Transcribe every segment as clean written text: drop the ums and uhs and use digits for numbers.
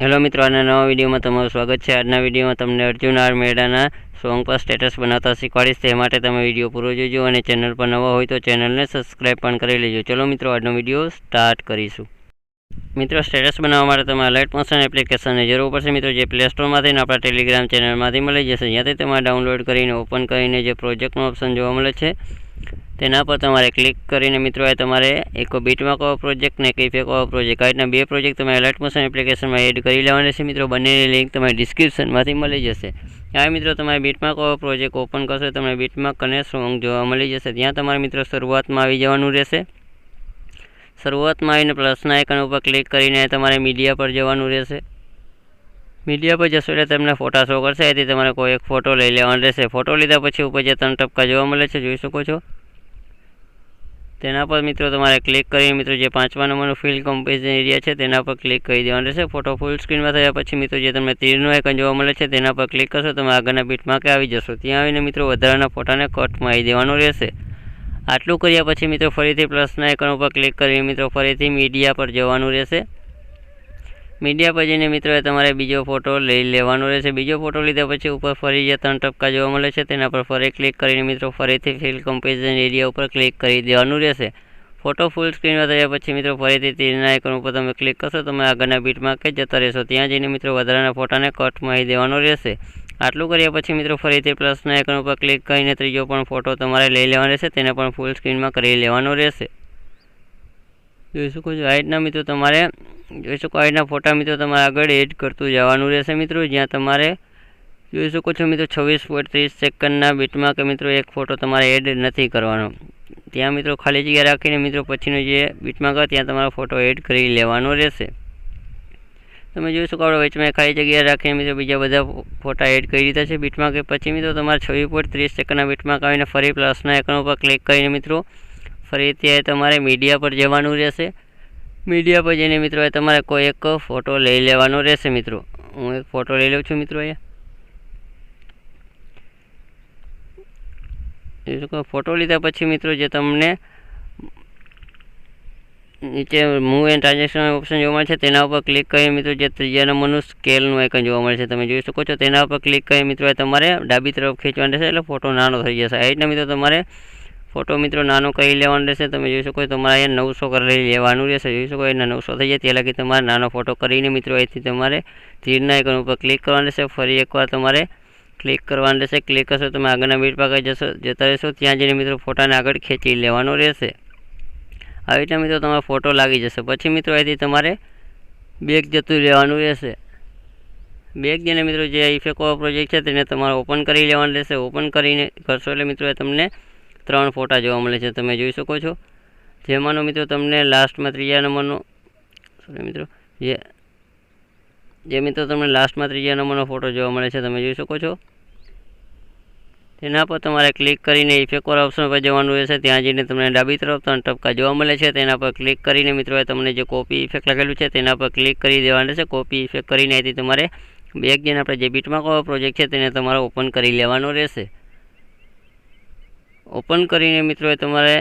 Hello मित्रों, आज नवा विडियो में तमारुं स्वागत है। आज विडियो में तमने अर्जुन आर मेळाना सॉन्ग पर स्टेटस बनाता शीखवाड़ीश। ते माटे तमे विडियो पूरो जोजो और चेनल पर नवा होय तो चेनल ने सब्सक्राइब पण करी लेजो। चलो मित्रों, आजनो विडियो स्टार्ट करीशुं। मित्रों, स्टेटस बनाववा माटे तमे अलाइट मोशन एप्लिकेशननी जरूर पड़शे। मित्रों, जे प्ले स्टोर मांथी ने आपणा टेलिग्राम चेनल मांथी मळी जशे। ज्यांथी तमारे डाउनलॉड करीने ओपन करीने जे प्रोजेक्टनो ऑप्शन जोवा मळे छे तेना पर तमारे क्लिक करीने मित्रों ए तमारे एक बीटमार्क वाळो प्रोजेक्ट ने एक इफेक्ट वाळो प्रोजेक्ट, आ रीतना बे प्रोजेक्ट तमे अलाइट मोशन एप्लिकेशन में एड करी लेवाना छे। मित्रों, बंनेनी लिंक तमारे डिस्क्रिप्शन मांथी मळी जशे। आ मित्रों तमारे बीटमार्क वाळो प्रोजेक्ट ओपन करशो तमने बीटमार्क कने सॉन्ग जोवा मळी जशे। त्यां तमारे मित्रों शरूआत में आवी जवानुं रहेशे। शरूआत में आवीने प्लसना आइकन पर क्लिक करीने तमारे मीडिया पर जवानुं रहेशे। मीडिया पर जशो एटले तमने फोटा शो करशे। एथी तमारे कोई एक फोटो लई लेवानो रहेशे। फोटो लीधा पछी उपर जे 3 टपका जोवा मळे छे जोई शको छो। तेना पर मित्रों तमारे क्लिक करी मित्रों जे 5मा नंबरनो फिल कंपोजिशन एरिया छे तेना पर क्लिक करी देवानुं रहेशे। फोटो फूल स्क्रीन में थया पछी मित्रों जे तमने तीरनुं आइकन जोवा मळे छे तेना पर क्लिक करशो तमे आगळना बीटमार्के आवी जशो। त्यां आवीने मित्रों वधाराना फोटाने कट मारी देवानो रहेशे। आटलुं कर्या पछी मित्रों फरीथी प्लसना आइकन पर क्लिक करी मित्रों फरीथी मीडिया पर जवानुं रहेशे। मीडिया पर जईने मित्रों तमारे बीजो फोटो लई लेवानो रहेशे। बीजो फोटो लीधा पछी उपर फरी जे 3 टपका जोवा मळे छे तेना पर फरी क्लिक करीने मित्रों फरीथी फिल कंपोजिशन एरिया पर क्लिक करी देवानुं रहेशे। फोटो फूल स्क्रीन में थया पछी मित्रों फरीथी तीરના आइकन पर तमे क्लिक करशो तमे आगळना बीटमार्के जता रहेशो। त्यां जईने मित्रों वधाराना फोटाने कट मारी देवानो रहेशे। आटलुं कर्या पछी मित्रों फरीथी प्लसना आइकन पर क्लिक करीने त्रीजो पण फोटो तमारे लई लेवानो रहेशे। तेने पण फूल स्क्रीन में करी लेवानो रहेशे। जोई शको छो आ रीतना मित्रों तमारे जोई शको आ रीतना फोटा मित्रों तमारे आगळ एड करतुं जवानुं रहेशे। मित्रों ज्यां तमारे जोई शको छो मित्रों 26.30 सेकंडना बीटमार्के मित्रों एक फोटो तमारे एड नथी करवानो। त्यां मित्रों खाली जग्या राखीने मित्रों पछीनो जे बीटमार्क होय त्यां तमारे फोटो एड करी लेवानो रहेशे। तमे जोई शको आपणे वचमां खाली जग्या राखीने मित्रों बीजा बधा फोटा एड करी दीधा छे बीटमार्के। पछी मित्रों तमारे 26.30 सेकंडना बीटमार्क आवीने फरी प्लसना आइकन पर क्लिक करीने मित्रों फरीथी तमारे मीडिया पर जवानुं रहेशे। मीडिया पर जईने मित्रों तमारे कोई एक फोटो लई लेवानो रहेशे। मित्रों हूँ एक फोटो लई लઉં છું। मित्रों अहींया फोटो लीधा पछी मित्रों जे तमने नीचे मूव एंड ट्रांजेक्शन ऑप्शन जोवा मळे छे तेना पर क्लिक करी मित्रों जे 3 नंबरनुं स्केलनुं आइकन जोवा मळे छे तमे जोई शको छो। तेना पर क्लिक करी मित्रों तमारे डाबी तरफ खींचवानुं रहेशे એટલે फोटो नानो थई जशे। आ रीतना मित्रों तमारे फोटो मित्रों नानो करी लेवानो रहेशे। तमे जोई शको तमारे अहींया 900 करी लेवानुं रहेशे। जोई शको अहींया 900 थई जाय त्यां लगी तमारे नानो फोटो करीने मित्रों अहींथी तमारे तीરના आइकन पर क्लिक करवानुं रहेशे। फरी एकवार तमारे क्लिक करवानुं रहेशे। क्लिक करशो तमे आगळना बीटमार्के जता रहेशो। त्यां जईने मित्रों फोटाने आगळ खेंची लेवानो रहेशे। आ रीतना मित्रों तमारो फोटो लागी जशे। पछी मित्रों अहींथी तमारे बेक जतुं रहेवानुं रहेशे। बेक जईने मित्रों जे इफेक्ट वाळो प्रोजेक्ट छे तेने तमारे ओपन करी लेवानो रहेशे। ओपन करीने करशो એટલે मित्रों तमने 3 फोटा जोवा मळे छे तमे जोई शको छो। जेमांनो मित्रों तमने लास्ट में 3 नंबरनो सॉरी मित्रों जे मित्रों तमने लास्ट में 3 नंबरनो फोटो जोवा मळे छे तमे जोई शको छो। तेना पर तमारे क्लिक करीने इफेक्ट वाळा ऑप्शन पर जवानुं रहेशे। त्यां जईने तमने डाबी तरफ 3 टपका जोवा मळे छे तेना पर क्लिक करीने मित्रों तमने जे कॉपी इफेक्ट लागेलुं छे तेना पर क्लिक करी देवानुं रहेशे। कॉपी इफेक्ट करीने अहींथी तमारे बेक जईने आपणे जे बीटमार्क वाळो प्रोजेक्ट छे तेने तमारे ओपन करी लेवानो रहेशे। ओपन करीने मित्रों तमारे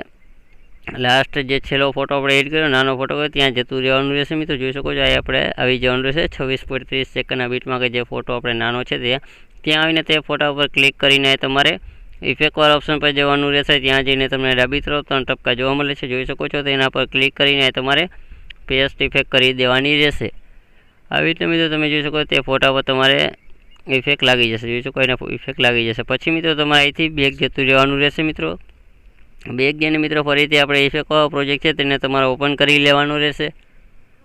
लास्ट जे छेल्लो फोटो आपणे एड कर्यो नानो फोटो कर्यो त्यां जतुं रहेवानुं रहेशे। मित्रों जोई शको छो आ आपणे आवी जवानुं रहेशे। 26.30 सेकंडना बीटमार्के जे फोटो आपणे नानो छे त्यां आवीने ते फोटा पर क्लिक करीने तमारे इफेक्ट वाळा ऑप्शन पर जवानुं रहेशे। त्यां जईने तमने डाबी तरफ 3 टपका जोवा मळे छे जोई शको छो। तेना पर क्लिक करीने तमारे पेस्ट इफेक्ट करी देवानी रहेशे। આવી રીતે मित्रों तमे जोई शको ते फोटा पर तमारे इफेक्ट लागी जशे। जोई शको एना इफेक्ट लागी जशे। पछी मित्रों तमारे અહીંથી बेक जतुं रहेवानुं रहेशे। मित्रों बेक जईने मित्रों फरीथी आपणे इफेक्ट वाळो प्रोजेक्ट छे तेने तमारे ओपन करी लेवानो रहेशे।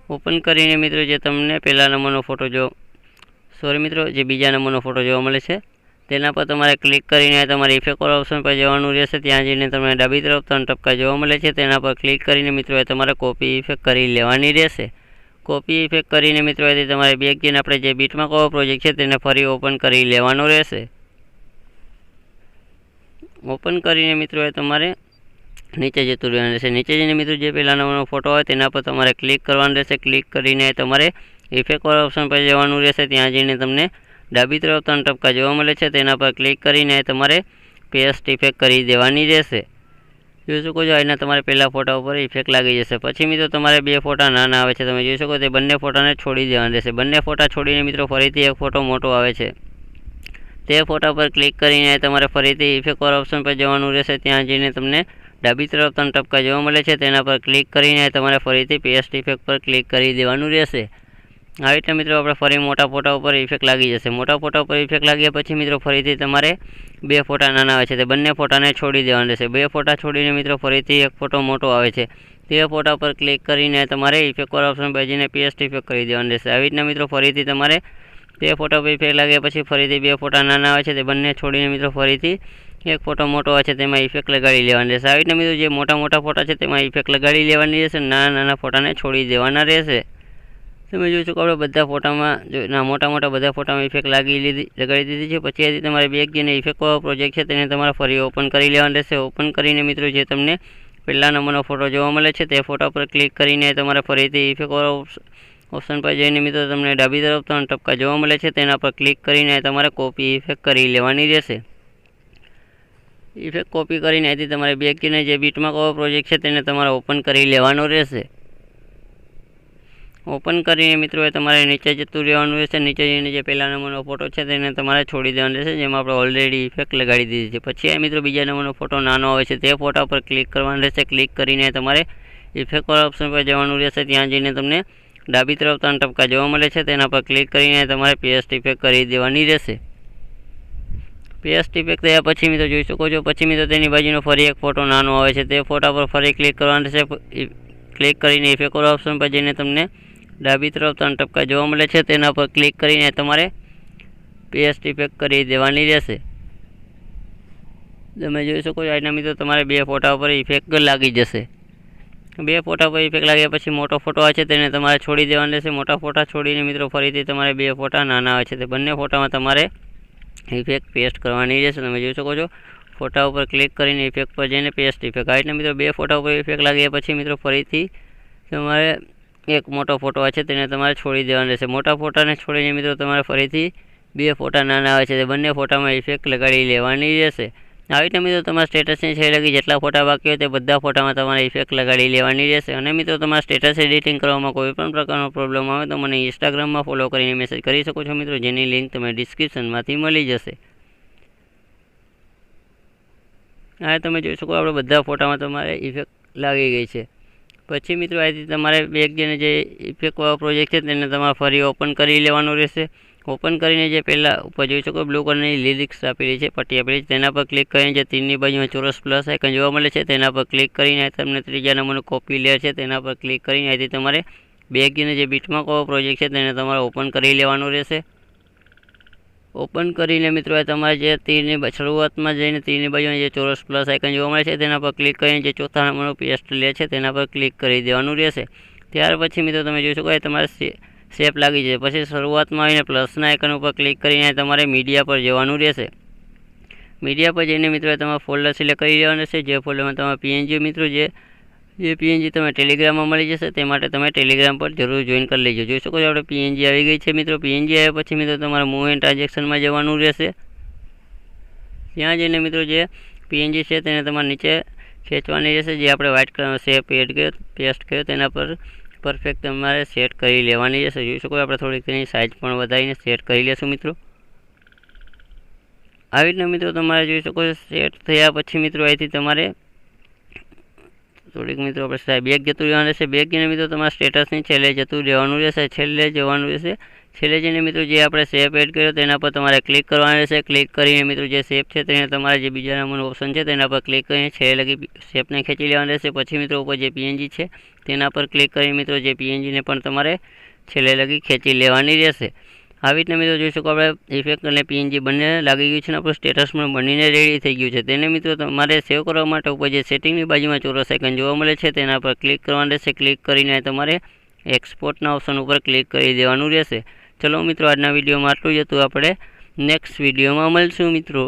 ओपन करीने मित्रों जे तमने पहेला नंबरनो फोटो जो सॉरी मित्रों जे बीजा नंबरनो फोटो जोवा मळे छे तेना पर तमारे क्लिक करीने तमारे इफेक्ट वाळा ऑप्शन पर जवानुं रहेशे। त्यां जईने तमने डाबी तरफ 3 टपका जोवा मळे छे तेना पर क्लिक करीने मित्रों तमारे कॉपी इफेक्ट करी लेवानी रहेशे। कॉपी इफेक्ट करीने मित्रों तमारे बेक जईने आपणे जे बीटमार्क वाळो प्रोजेक्ट छे तेने फरी ओपन करी लेवानो रहेशे। ओपन करीने मित्रों तमारे नीचे जतुं रहेवानुं रहेशे। नीचे जईने मित्रों जे पहेला नंबरनो फोटो होय तेना पर तमारे क्लिक करवानुं रहेशे। क्लिक करीने तमारे इफेक्ट वाळा ऑप्शन पर जवानुं रहेशे। त्यां जईने तमने डाबी तरफ 3 टपका जोवा मळे छे तेना पर क्लिक करीने तमारे पेस्ट इफेक्ट करी देवानी रहेशे। જોઈ શકો છો અહીંના તમારે પહેલા ફોટા ઉપર ઇફેક્ટ લાગી જશે। પછી મિત્રો તમારે બે ફોટા નાના આવે છે, તમે જોઈ શકો તે બંને ફોટાને છોડી દેવાના રહેશે। બંને ફોટા છોડીને મિત્રો ફરીથી એક ફોટો મોટો આવે છે, તે ફોટા પર ક્લિક કરીને તમારે ફરીથી ઇફેક્ટ વાળા ઓપ્શન પર જવાનું રહેશે। ત્યાં જઈને તમને ડાબી તરફ 3 ટપકા જોવા મળે છે, તેના પર ક્લિક કરીને તમારે ફરીથી પેસ્ટ ઇફેક્ટ પર ક્લિક કરી દેવાનું રહેશે। આવી રીતે મિત્રો આપણે ફરી મોટા ફોટા ઉપર ઇફેક્ટ લાગી જશે। મોટા ફોટા ઉપર ઇફેક્ટ લાગ્યા પછી મિત્રો ફરીથી તમારે બે ફોટા નાના આવે છે, તે બંને ફોટાને છોડી દેવાના રહેશે। બે ફોટા છોડીને મિત્રો ફરીથી એક ફોટો મોટો આવે છે, તે ફોટા પર ક્લિક કરીને તમારે ઇફેક્ટ વાળા ઓપ્શન પર જઈને પેસ્ટ ઇફેક્ટ કરી દેવાનું રહેશે। આવી રીતના મિત્રો ફરીથી તમારે બે ફોટા પર ઇફેક્ટ લાગ્યા પછી ફરીથી બે ફોટા નાના આવે છે, તે બંને છોડીને મિત્રો ફરીથી એક ફોટો મોટો આવે છે, તેમાં ઇફેક્ટ લગાડી લેવાની રહેશે। આવી રીતના મિત્રો જે મોટા મોટા ફોટા છે તેમાં ઇફેક્ટ લગાડી લેવાની રહેશે, નાના નાના ફોટાને છોડી દેવાના રહેશે। તમે જોઈ શકો આપણે બધા ફોટામાં મોટા મોટા બધા ફોટામાં ઇફેક્ટ લગાડી દીધી છે। પછી તમારે બેક જઈને ઇફેક્ટ વાળો પ્રોજેક્ટ છે તેને તમારે ફરી ઓપન કરી લેવાનું રહેશે। ઓપન કરીને મિત્રો જે તમને પહેલા નંબરનો ફોટો જોવા મળે છે તે ફોટા પર ક્લિક કરીને તમારે ફરીથી ઇફેક્ટ વાળો ઓપ્શન પર જઈને મિત્રો તમને ડાબી તરફ 3 ટપકા જોવા મળે છે, તેના પર ક્લિક કરીને તમારે કોપી ઇફેક્ટ કરી લેવાની રહેશે। ઇફેક્ટ કોપી કરીને અહીંથી તમારે બેક જઈને જે બીટમાર્ક વાળો પ્રોજેક્ટ છે તેને તમારે ઓપન કરી લેવાનો રહેશે। ઓપન કરીને મિત્રો તમારે નીચે જતું રહેવાનું રહેશે। નીચે જઈને જે પહેલા નંબરનો ફોટો છે તેને તમારે છોડી દેવાનો રહેશે, જેમાં આપણે ઓલરેડી ઇફેક્ટ લગાડી દીધી છે। પછી આ મિત્રો બીજા નંબરનો ફોટો નાનો આવે છે, તે ફોટા પર ક્લિક કરવાનો રહેશે। ક્લિક કરીને તમારે ઇફેક્ટ વાળા ઓપ્શન પર જવાનું રહેશે, ત્યાં જઈને તમને ડાબી તરફ 3 ટપકા જોવા મળે છે, તેના પર ક્લિક કરીને તમારે પેસ્ટ ઇફેક્ટ કરી દેવાની રહેશે। પેસ્ટ ઇફેક્ટ થયા પછી મિત્રો જોઈ શકો છો પછી મિત્રો તેની બાજુનો ફરી એક ફોટો નાનો આવે છે, તે ફોટા પર ફરી ક્લિક કરવાનું રહેશે। ક્લિક કરીને ઇફેક્ટ વાળા ઓપ્શન પર જઈને તમને ડાબી તરફ 3 ટપકા જોવા મળે છે, તેના પર ક્લિક કરીને તમારે પેસ્ટ ઇફેક્ટ કરી દેવાની રહેશે। તમે જોઈ શકો છો આજના મિત્રો તમારે બે ફોટા ઉપર ઇફેક્ટ લાગી જશે। બે ફોટા પર ઇફેક્ટ લાગ્યા પછી મોટો ફોટો આવે છે તેને તમારે છોડી દેવાનો રહેશે। મોટા ફોટા છોડીને મિત્રો ફરીથી તમારે બે ફોટા નાના આવે છે, તે બંને ફોટામાં તમારે ઇફેક્ટ પેસ્ટ કરવાની રહેશે। તમે જોઈ શકો છો ફોટા ઉપર ક્લિક કરીને ઇફેક્ટ પર જઈને પેસ્ટ ઇફેક્ટ। આવી રીતે મિત્રો બે ફોટા ઉપર ઇફેક્ટ લાગ્યા પછી મિત્રો ફરીથી તમારે એક મોટો ફોટો આવે છે તેને તમારે છોડી દેવાનો રહેશે। મોટા ફોટાને છોડીને મિત્રો તમારે ફરીથી બે ફોટા નાના આવે છે, તે બંને ફોટામાં ઇફેક્ટ લગાડી લેવાની રહેશે। આવી રીતે મિત્રો તમારા સ્ટેટસની છે લગી જેટલા ફોટા બાકી હોય તે બધા ફોટામાં તમારે ઇફેક્ટ લગાડી લેવાની રહેશે। અને મિત્રો તમારા સ્ટેટસ એડિટિંગ કરવામાં કોઈ પણ પ્રકારનો પ્રોબ્લેમ આવે તો મને ઇન્સ્ટાગ્રામમાં ફોલો કરીને મેસેજ કરી શકો છો મિત્રો, જેની લિંક તમને ડિસ્ક્રિપ્શનમાંથી મળી જશે। આ તમે જોઈ શકો આપણે બધા ફોટામાં તમારે ઇફેક્ટ લાગી ગઈ છે। પછી મિત્રો અહીંથી તમારે બેક જઈને જે ઇફેક્ટ વાળો પ્રોજેક્ટ છે તેને તમારે ફરી ઓપન કરી લેવાનું રહેશે। ઓપન કરીને જે પહેલાં ઉપર જોઈ શકો બ્લુ કલરની લિરિક્સ આપેલી છે, પટ્ટી આપેલી છે, તેના પર ક્લિક કરીને જે તીરની બાજુમાં ચોરસ પ્લસ આઇકન જોવા મળે છે તેના પર ક્લિક કરીને તમને ત્રીજા નંબરનું કોપી લેયર છે તેના પર ક્લિક કરીને અહીંથી તમારે બેક જઈને જે બીટમાર્ક વાળો પ્રોજેક્ટ છે તેને તમારે ઓપન કરી લેવાનો રહેશે। ઓપન કરીને મિત્રો તમારે જે તીરની શરૂઆતમાં જઈને તીરની બાજુમાં જે ચોરસ પ્લસ આઇકન જોવા મળે છે તેના પર ક્લિક કરીને જે ચોથા નંબરનું પેસ્ટ લેયર છે તેના પર ક્લિક કરી દેવાનું રહેશે। ત્યાર પછી મિત્રો તમે જોઈ શકો તમારે શેપ લાગી જાય પછી શરૂઆતમાં આવીને પ્લસના આઇકન ઉપર ક્લિક કરીને તમારે મીડિયા પર જવાનું રહેશે। મીડિયા પર જઈને મિત્રો તમારે ફોલ્ડર સિલેક્ટ કરી લેવાનું રહેશે। જે ફોલ્ડરમાં તમારે પીએનજી મિત્રો જે પીએનજી તમે ટેલિગ્રામમાં મળી જશે, તે માટે તમે ટેલિગ્રામ પર જરૂર જોઈન કરી લેજો। જોઈ શકો છો આપણે પીએનજી આવી ગઈ છે મિત્રો। પીએનજી આવ્યા પછી મિત્રો તમારે મૂવ એન્ડ ટ્રાન્ઝેક્શનમાં જવાનું રહેશે। ત્યાં જઈને મિત્રો જે પીએનજી છે તેને તમારે નીચે ખેંચવાની રહેશે, જે આપણે વ્હાઇટ કલરનો શેપ એડ કર્યો પેસ્ટ કર્યો તેના પર પરફેક્ટ તમારે સેટ કરી લેવાની રહેશે। જોઈ શકો આપણે થોડીક તેની સાઇઝ પણ વધારીને સેટ કરી લેશું મિત્રો। આવી રીતના મિત્રો તમારે જોઈ શકો છો સેટ થયા પછી મિત્રો અહીંથી તમારે થોડીક મિત્રો આપણે બેક જતું રહેવાનું રહેશે। બેક જઈને મિત્રો તમારા સ્ટેટસની છેલ્લે જતું રહેવાનું રહેશે। છેલ્લે જવાનું રહેશે। છેલ્લે જઈને મિત્રો જે આપણે શેપ એડ કર્યો તેના પર તમારે ક્લિક કરવાનું રહેશે। ક્લિક કરીને મિત્રો જે શેપ છે તેને તમારે જે બીજા નંબરનું ઓપ્શન છે તેના પર ક્લિક કરીને છેલ્લે લગી શેપને ખેંચી લેવાનું રહેશે। પછી મિત્રો ઉપર જે પીએનજી છે તેના પર ક્લિક કરી મિત્રો જે પીએનજીને પણ તમારે છેલ્લે લગી ખેંચી લેવાની રહેશે। આવી રીતના મિત્રો જોઈ શકો આપણે ઇફેક્ટ અને પીએનજી બંને લાગી ગયું છે અને આપણું સ્ટેટસ પણ બનીને રેડી થઈ ગયું છે। તેને મિત્રો તમારે સેવ કરવા માટે ઉપર જે સેટિંગની બાજુમાં ચોરસ આઇકન જોવા મળે છે તેના પર ક્લિક કરવાનું રહેશે। ક્લિક કરીને તમારે એક્સપોર્ટના ઓપ્શન ઉપર ક્લિક કરી દેવાનું રહેશે। ચલો મિત્રો આજના વિડીયોમાં આટલું જ હતું, આપણે નેક્સ્ટ વિડીયોમાં મળશું મિત્રો।